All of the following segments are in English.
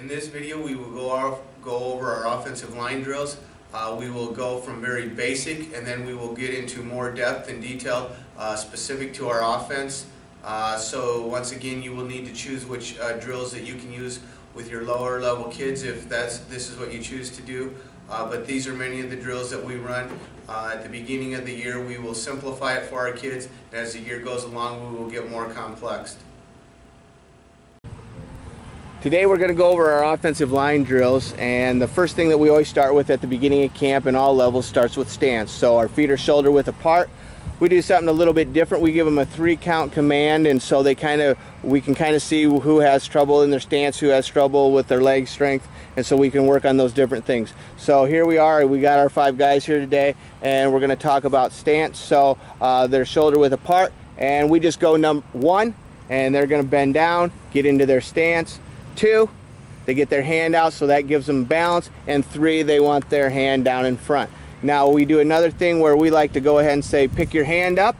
In this video we will go over our offensive line drills. We will go from very basic and then we will get into more depth and detail specific to our offense. So once again, you will need to choose which drills that you can use with your lower level kids if this is what you choose to do. But these are many of the drills that we run. At the beginning of the year we will simplify it for our kids, and as the year goes along we will get more complex. Today we're going to go over our offensive line drills, and the first thing that we always start with at the beginning of camp in all levels starts with stance. So our feet are shoulder width apart. We do something a little bit different. We give them a 3-count command, and so we can kind of see who has trouble in their stance, who has trouble with their leg strength, and so we can work on those different things. So here we are. We got our 5 guys here today, and we're going to talk about stance. So they're shoulder width apart, and we just go number 1, and they're going to bend down, get into their stance. 2, they get their hand out, so that gives them balance, and 3, they want their hand down in front. Now we do another thing where we like to go ahead and say pick your hand up.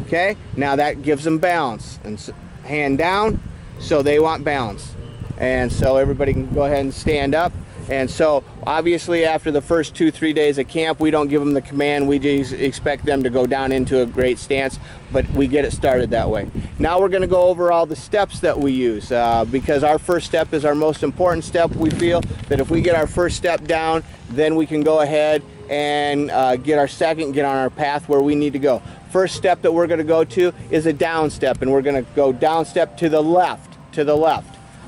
Okay, now that gives them balance, and hand down, so they want balance, and so everybody can go ahead and stand up. And so obviously after the first 2-3 days of camp, we don't give them the command, we just expect them to go down into a great stance, but we get it started that way. Now we're going to go over all the steps that we use, because our first step is our most important step. We feel that if we get our first step down, then we can go ahead and get our second, get on our path where we need to go. First step that we're going to go to is a down step, and we're going to go down step to the left,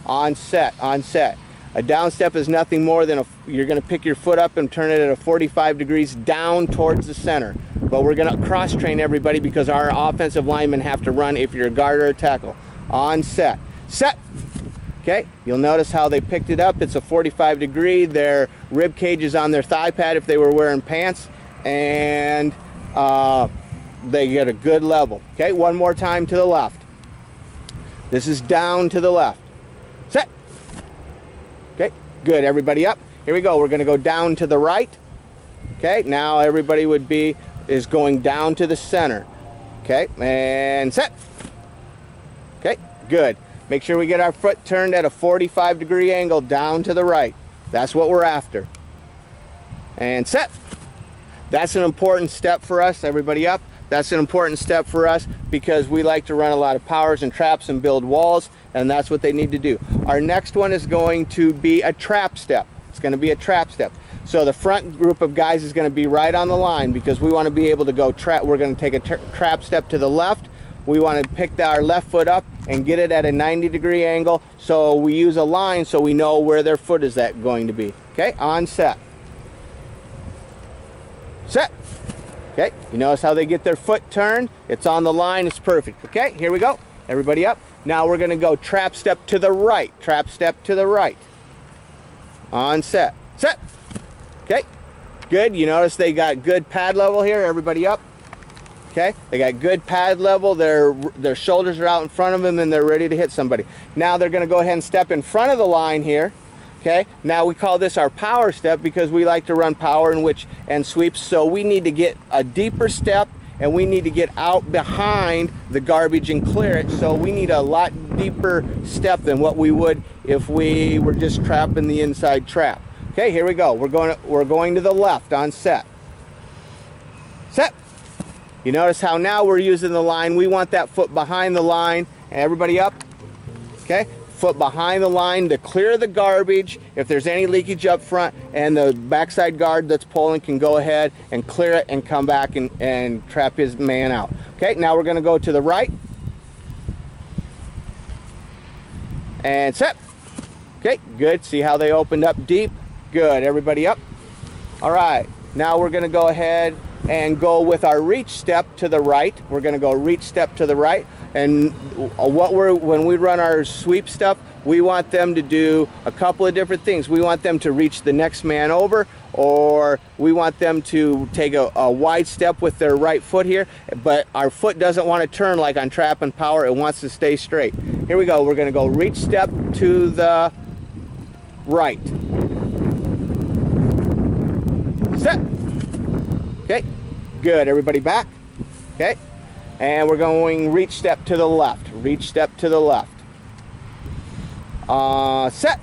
on set, on set. A down step is nothing more than you're going to pick your foot up and turn it at a 45 degrees down towards the center. But we're going to cross train everybody because our offensive linemen have to run if you're a guard or a tackle. On set. Set! Okay, you'll notice how they picked it up. It's a 45 degree. Their rib cage is on their thigh pad if they were wearing pants, and they get a good level. Okay, one more time to the left. This is down to the left. Set! Okay, good. Everybody up. Here we go. We're going to go down to the right. Okay, now everybody is going down to the center. Okay, and set. Okay, good. Make sure we get our foot turned at a 45 degree angle down to the right. That's what we're after. And set. That's an important step for us. Everybody up. That's an important step for us because we like to run a lot of powers and traps and build walls, and that's what they need to do. Our next one is going to be a trap step. It's going to be a trap step. So the front group of guys is going to be right on the line because we want to be able to go trap. We're going to take a trap step to the left. We want to pick our left foot up and get it at a 90 degree angle. So we use a line so we know where their foot is going to be. Okay, on set. Set. Okay, you notice how they get their foot turned? It's on the line, it's perfect. Okay, here we go. Everybody up. Now we're going to go trap step to the right. Trap step to the right. On set. Set. Okay, good. You notice they got good pad level here. Everybody up. Okay, they got good pad level. Their shoulders are out in front of them and they're ready to hit somebody. Now they're going to go ahead and step in front of the line here. Okay, now we call this our power step because we like to run power and sweeps, so we need to get a deeper step and we need to get out behind the garbage and clear it, so we need a lot deeper step than what we would if we were just trapping the inside trap. Okay, here we go. We're going to the left on set. Set. You notice how now we're using the line. We want that foot behind the line. Everybody up. Okay. Foot behind the line to clear the garbage if there's any leakage up front, and the backside guard that's pulling can go ahead and clear it and come back and trap his man out. Okay, now we're going to go to the right and set. Okay, good. See how they opened up deep? Good. Everybody up. All right, now we're going to go ahead and go with our reach step to the right. We're going to go reach step to the right. And when we run our sweep stuff, we want them to do a couple of different things. We want them to reach the next man over, or we want them to take a wide step with their right foot here, but our foot doesn't want to turn like on trap and power. It wants to stay straight. Here we go. We're going to go reach step to the right. Set. Okay, good. Everybody back. Okay. And we're going reach step to the left. Reach step to the left. Set.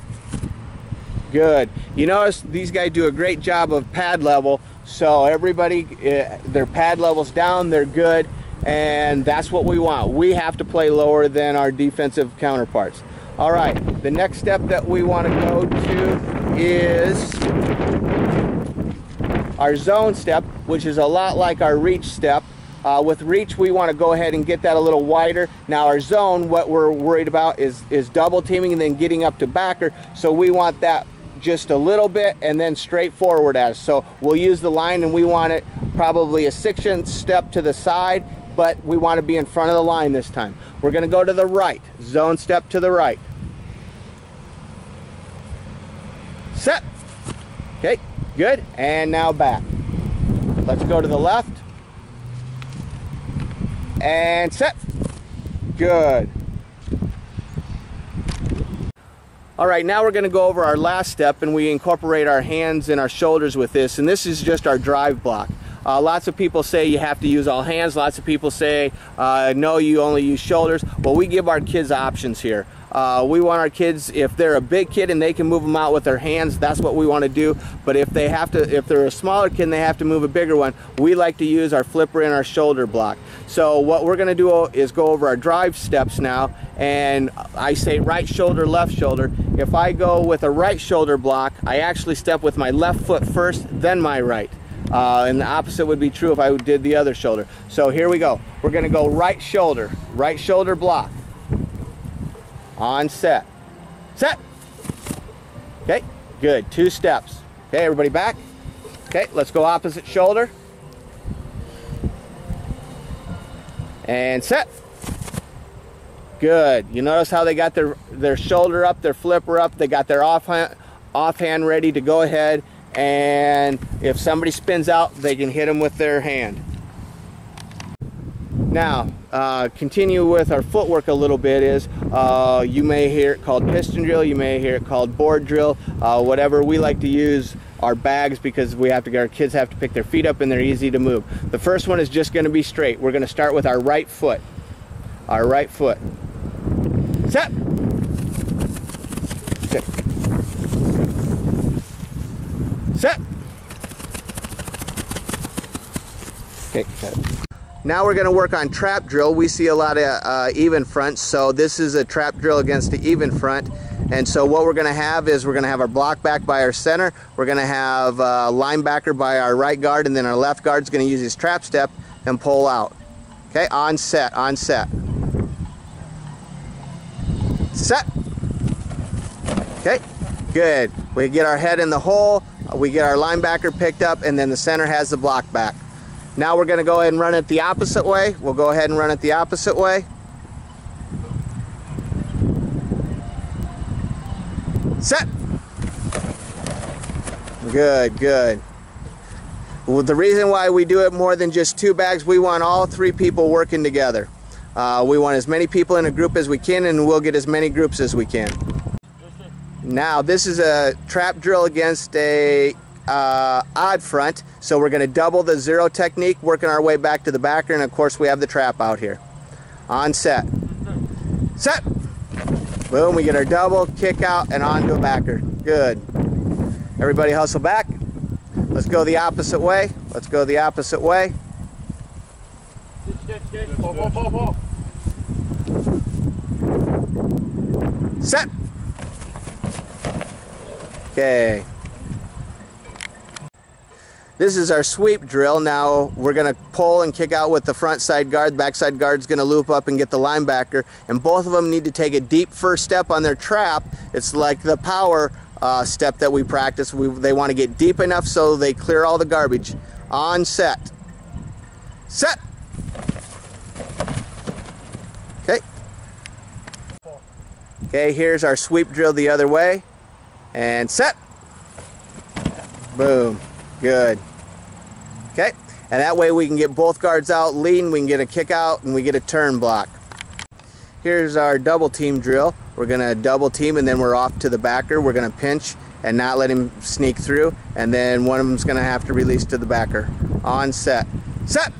Good. You notice these guys do a great job of pad level, so everybody, their pad level's down, they're good, and that's what we want. We have to play lower than our defensive counterparts. All right, the next step that we want to go to is our zone step, which is a lot like our reach step. With reach, we want to go ahead and get that a little wider. Now our zone, what we're worried about is double teaming and then getting up to backer, so we want that just a little bit and then straight forward at us. So we'll use the line, and we want it probably a 6-inch step to the side, but we want to be in front of the line this time. We're going to go to the right, zone step to the right. Set. Okay, good. And now back. Let's go to the left. And set. Good. All right, now we're going to go over our last step, and we incorporate our hands and our shoulders with this, and this is just our drive block. Lots of people say you have to use all hands. Lots of people say no, you only use shoulders. Well, we give our kids options here. We want our kids, if they're a big kid and they can move them out with their hands, that's what we want to do. But if they're a smaller kid and they have to move a bigger one, we like to use our flipper and our shoulder block. So what we're going to do is go over our drive steps now, and I say right shoulder, left shoulder. If I go with a right shoulder block, I actually step with my left foot first, then my right. And the opposite would be true if I did the other shoulder. So here we go. We're going to go right shoulder block. On set. Set. Okay, good. 2 steps. Okay, everybody back. Okay, let's go opposite shoulder. And set. Good. You notice how they got their shoulder up, their flipper up, they got their offhand ready to go ahead, and if somebody spins out, they can hit them with their hand. Now, continue with our footwork a little bit is, you may hear it called piston drill, you may hear it called board drill, whatever. We like to use our bags because our kids have to pick their feet up and they're easy to move. The first one is just going to be straight. We're going to start with our right foot. Our right foot. Set. Set. Set. Okay, set. Now we're going to work on trap drill. We see a lot of even fronts, so this is a trap drill against the even front. And so what we're going to have is we're going to have our block back by our center. We're going to have linebacker by our right guard, and then our left guard is going to use his trap step and pull out. Okay, on set, on set. Set. Okay, good. We get our head in the hole, we get our linebacker picked up, and then the center has the block back. Now we're going to go ahead and run it the opposite way. We'll go ahead and run it the opposite way. Set. Good, good. Well, the reason why we do it more than just 2 bags, we want all 3 people working together. We want as many people in a group as we can, and we'll get as many groups as we can. Now this is a trap drill against a odd front, so we're going to double the 0 technique, working our way back to the backer, and of course we have the trap out here. On set. Set. Boom, we get our double, kick out, and on to a backer. Good. Everybody hustle back. Let's go the opposite way. Let's go the opposite way. Set. Okay. This is our sweep drill. Now we're going to pull and kick out with the front side guard. Back side guard's going to loop up and get the linebacker, and both of them need to take a deep first step on their trap. It's like the power step that we practice. They want to get deep enough so they clear all the garbage. On set. Set. Okay. Okay, here's our sweep drill the other way. And set. Boom. Good. Okay, and that way we can get both guards out lean, we can get a kick out, and we get a turn block. Here's our double team drill. We're going to double team, and then we're off to the backer. We're going to pinch and not let him sneak through, and then one of them's going to have to release to the backer. On set. Set!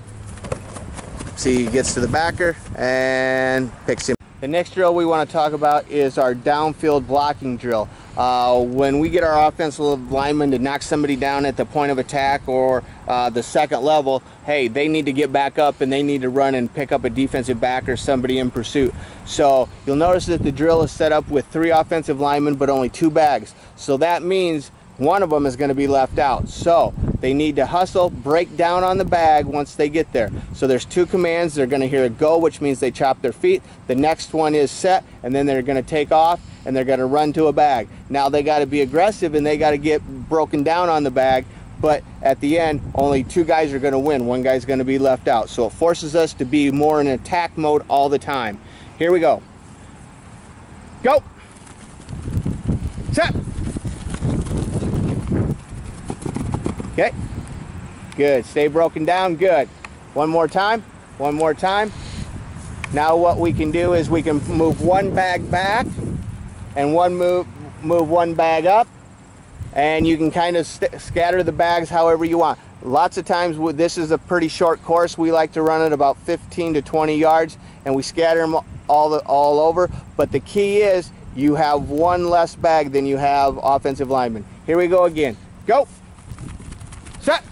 See, he gets to the backer and picks him. The next drill we want to talk about is our downfield blocking drill. When we get our offensive linemen to knock somebody down at the point of attack or the second level, hey, they need to get back up and they need to run and pick up a defensive back or somebody in pursuit. So you'll notice that the drill is set up with 3 offensive linemen but only 2 bags. So that means one of them is going to be left out. So they need to hustle, break down on the bag once they get there. So there's 2 commands. They're going to hear a go, which means they chop their feet. The next one is set, and then they're going to take off and they're going to run to a bag. Now they got to be aggressive and they got to get broken down on the bag, but at the end only 2 guys are going to win. 1 guy's going to be left out. So it forces us to be more in attack mode all the time. Here we go. Go. Set. Okay, good. Stay broken down. Good. One more time. One more time. Now what we can do is we can move 1 bag back and move 1 bag up, and you can kind of scatter the bags however you want. Lots of times, this is a pretty short course. We like to run it about 15 to 20 yards, and we scatter them all over. But the key is you have 1 less bag than you have offensive linemen. Here we go again. Go. Set.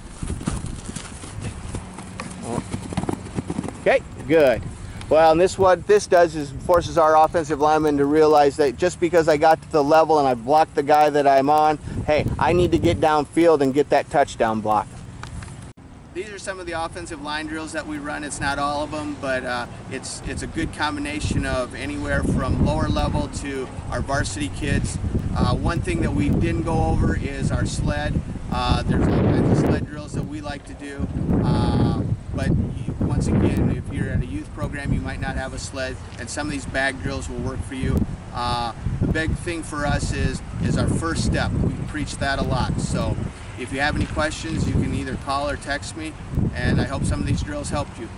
Okay, good. Well, and what this does is forces our offensive linemen to realize that just because I got to the level and I've blocked the guy that I'm on, hey, I need to get downfield and get that touchdown block. These are some of the offensive line drills that we run. It's not all of them, but it's a good combination of anywhere from lower level to our varsity kids. One thing that we didn't go over is our sled. There's all kinds of sled drills that we like to do, but once again, if you're at a youth program, you might not have a sled, and some of these bag drills will work for you. The big thing for us is our first step. We preach that a lot. So if you have any questions, you can either call or text me, and I hope some of these drills helped you.